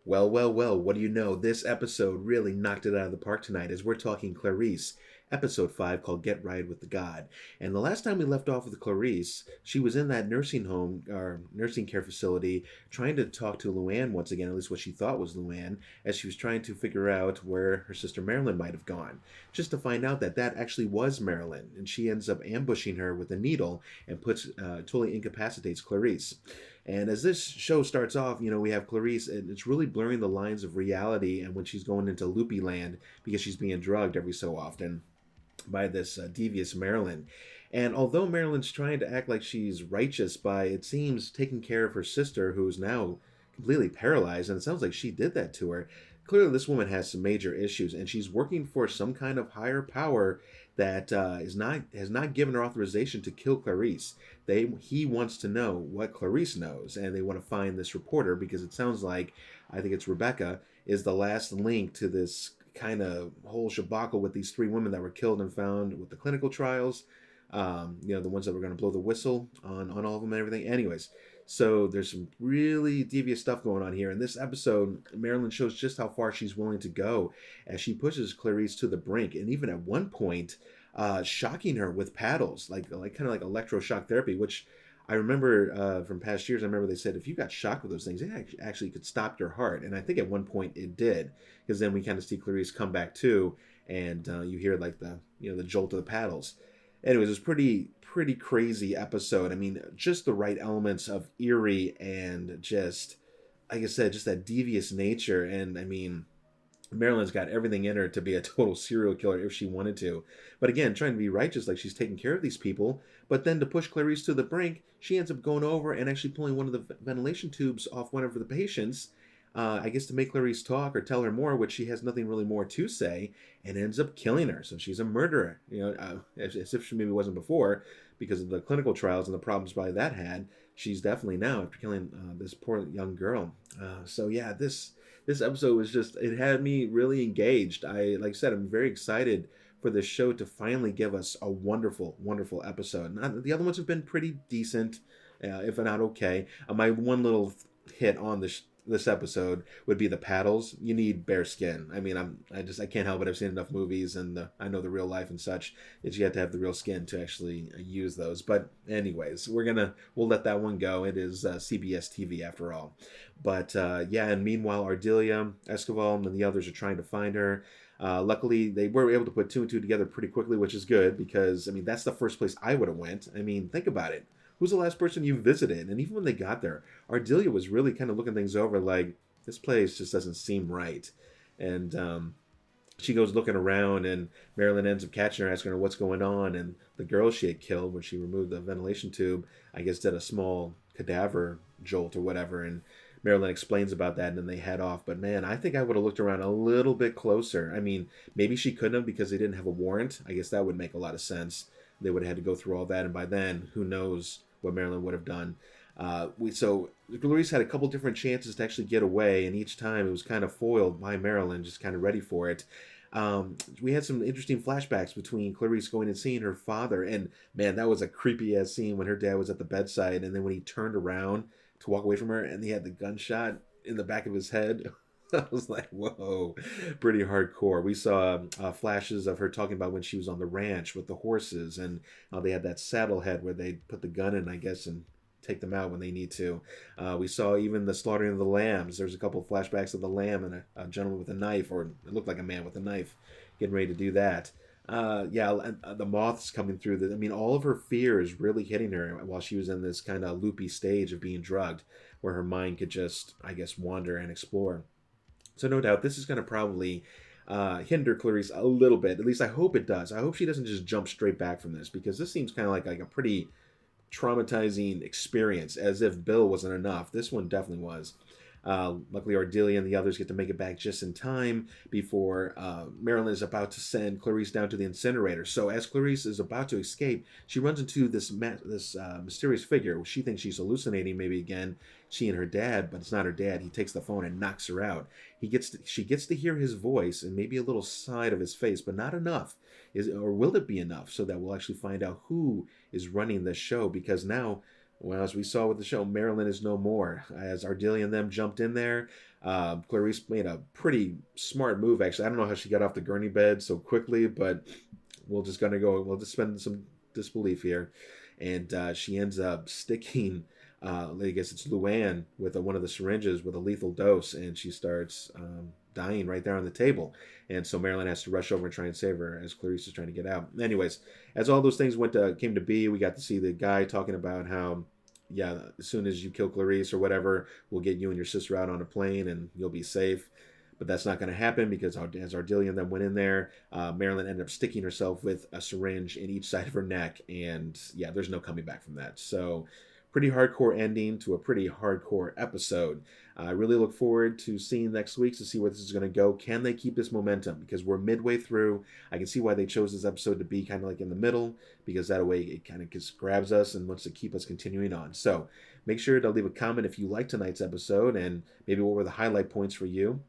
Well, well, well, what do you know? This episode really knocked it out of the park tonight as we're talking Clarice, episode 5 called Get Right with the God. And the last time we left off with Clarice, she was in that nursing home or nursing care facility trying to talk to Luann once again, at least what she thought was Luann, as she was trying to figure out where her sister Marilyn might have gone. Just to find out that that actually was Marilyn, and she ends up ambushing her with a needle and totally incapacitates Clarice. And as this show starts off, we have Clarice, and it's really blurring the lines of reality and when she's going into loopy land because she's being drugged every so often by this devious Marilyn. And although Marilyn's trying to act like she's righteous by, it seems, taking care of her sister, who is now completely paralyzed, and it sounds like she did that to her, clearly this woman has some major issues, and she's working for some kind of higher power that has not given her authorization to kill Clarice. He wants to know what Clarice knows, and they want to find this reporter because it sounds like, I think it's Rebecca, is the last link to this kind of whole shabacle with these 3 women that were killed and found with the clinical trials. The ones that were going to blow the whistle on all of them and everything. Anyways, so there's some really devious stuff going on here. In this episode, Marilyn shows just how far she's willing to go as she pushes Clarice to the brink, and even at one point, shocking her with paddles, like kind of like electroshock therapy, which I remember from past years. I remember they said if you got shocked with those things, it actually could stop your heart, and I think at one point it did, because then we kind of see Clarice come back to, and you hear like the jolt of the paddles. Anyways, it was pretty crazy episode. I mean, just the right elements of eerie and just, like I said, just that devious nature. And I mean, Marilyn's got everything in her to be a total serial killer if she wanted to. But again, trying to be righteous, like she's taking care of these people. But then to push Clarice to the brink, she ends up going over and actually pulling one of the ventilation tubes off one of the patients. I guess to make Clarice talk or tell her more, which she has nothing really more to say, and ends up killing her. So she's a murderer, as if she maybe wasn't before, because of the clinical trials and the problems probably that had. She's definitely now after killing this poor young girl. So yeah, this episode was just, it had me really engaged. Like I said, I'm very excited for this show to finally give us a wonderful, wonderful episode. The other ones have been pretty decent, if not okay. My one little hit on this episode would be the paddles. You need bare skin. I mean, I can't help it. I've seen enough movies, and I know the real life and such. Is you have to have the real skin to actually use those. But anyways, we'll let that one go. It is CBS TV after all. But yeah, and meanwhile, Ardelia Escobar and the others are trying to find her. Luckily, they were able to put 2 and 2 together pretty quickly, which is good because, I mean, that's the first place I would have went. I mean, think about it. Who's the last person you visited? And even when they got there, Ardelia was really kind of looking things over like, this place just doesn't seem right. And she goes looking around, and Marilyn ends up catching her, asking her what's going on. And the girl she had killed when she removed the ventilation tube, I guess did a small cadaver jolt or whatever. And Marilyn explains about that, and then they head off. But man, I think I would have looked around a little bit closer. I mean, maybe she couldn't have because they didn't have a warrant. I guess that would make a lot of sense. They would have had to go through all that, and by then, who knows what Marilyn would have done. So Clarice had a couple different chances to actually get away, and each time it was kind of foiled by Marilyn, just kind of ready for it. We had some interesting flashbacks between Clarice going and seeing her father, and man, that was a creepy ass scene when her dad was at the bedside, and then when he turned around to walk away from her, and he had the gunshot in the back of his head. I was like, whoa, pretty hardcore. We saw flashes of her talking about when she was on the ranch with the horses, and they had that saddle head where they put the gun in, I guess, and take them out when they need to. We saw even the slaughtering of the lambs. There's a couple of flashbacks of the lamb and a gentleman with a knife, or it looked like a man with a knife, getting ready to do that. The moths coming through. I mean, all of her fear is really hitting her while she was in this kind of loopy stage of being drugged, where her mind could just, I guess, wander and explore. So no doubt this is going to probably hinder Clarice a little bit. At least I hope it does. I hope she doesn't just jump straight back from this, because this seems kind of like a pretty traumatizing experience, as if Bill wasn't enough. This one definitely was. Luckily, Ardelia and the others get to make it back just in time before Marilyn is about to send Clarice down to the incinerator. So as Clarice is about to escape, she runs into this mysterious figure. She thinks she's hallucinating maybe again, she and her dad, but it's not her dad. He takes the phone and knocks her out. She gets to hear his voice and maybe a little side of his face, but not enough. Or will it be enough so that we'll actually find out who is running this show? Because now, well, as we saw with the show, Marilyn is no more. As Ardelia and them jumped in there, Clarice made a pretty smart move, actually. I don't know how she got off the gurney bed so quickly, but we'll just spend some disbelief here. And she ends up sticking, I guess it's Luann, with one of the syringes with a lethal dose, and she starts dying right there on the table. And so Marilyn has to rush over and try and save her as Clarice is trying to get out. Anyways, as all those things came to be, we got to see the guy talking about how, yeah, as soon as you kill Clarice or whatever, we'll get you and your sister out on a plane and you'll be safe. But that's not going to happen because as Ardelia and them went in there, Marilyn ended up sticking herself with a syringe in each side of her neck. And yeah, there's no coming back from that. So pretty hardcore ending to a pretty hardcore episode. I really look forward to seeing next week to see where this is going to go. Can they keep this momentum? Because we're midway through. I can see why they chose this episode to be kind of like in the middle, because that way it kind of just grabs us and wants to keep us continuing on. So make sure to leave a comment if you liked tonight's episode and maybe what were the highlight points for you.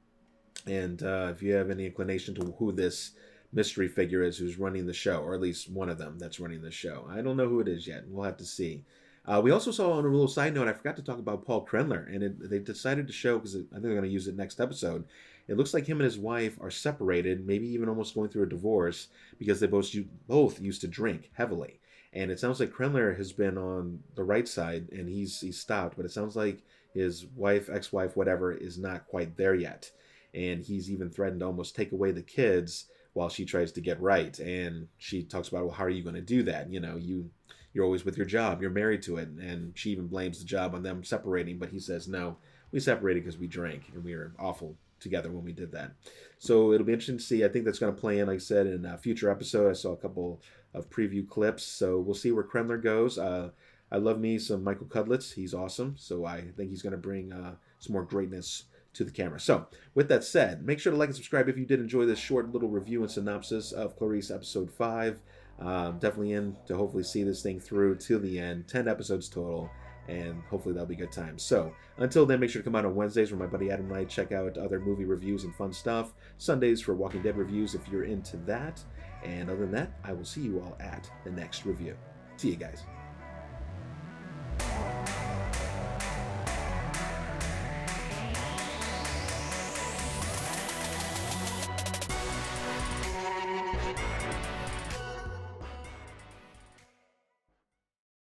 And if you have any inclination to who this mystery figure is who's running the show, or at least one of them that's running the show. I don't know who it is yet. We'll have to see. We also saw, on a little side note, I forgot to talk about Paul Krenler, and they decided to show, because I think they're going to use it next episode, it looks like him and his wife are separated, maybe even almost going through a divorce, because they both used to drink heavily. And it sounds like Krenler has been on the right side, and he's stopped, but it sounds like his wife, ex-wife, whatever, is not quite there yet. And he's even threatened to almost take away the kids while she tries to get right. And she talks about, well, how are you going to do that? You know, you're always with your job. You're married to it. And she even blames the job on them separating. But he says, no, we separated because we drank. And we were awful together when we did that. So it'll be interesting to see. I think that's going to play in, like I said, in a future episode. I saw a couple of preview clips. So we'll see where Kremler goes. I love me some Michael Cudlitz. He's awesome. So I think he's going to bring some more greatness to the camera. So with that said, make sure to like and subscribe if you did enjoy this short little review and synopsis of Clarice episode 5. Definitely in to hopefully see this thing through till the end. 10 episodes total, and hopefully that'll be good times. So until then, make sure to come out on Wednesdays where my buddy Adam and I check out other movie reviews and fun stuff. Sundays for Walking Dead reviews if you're into that. And other than that, I will see you all at the next review. See you guys.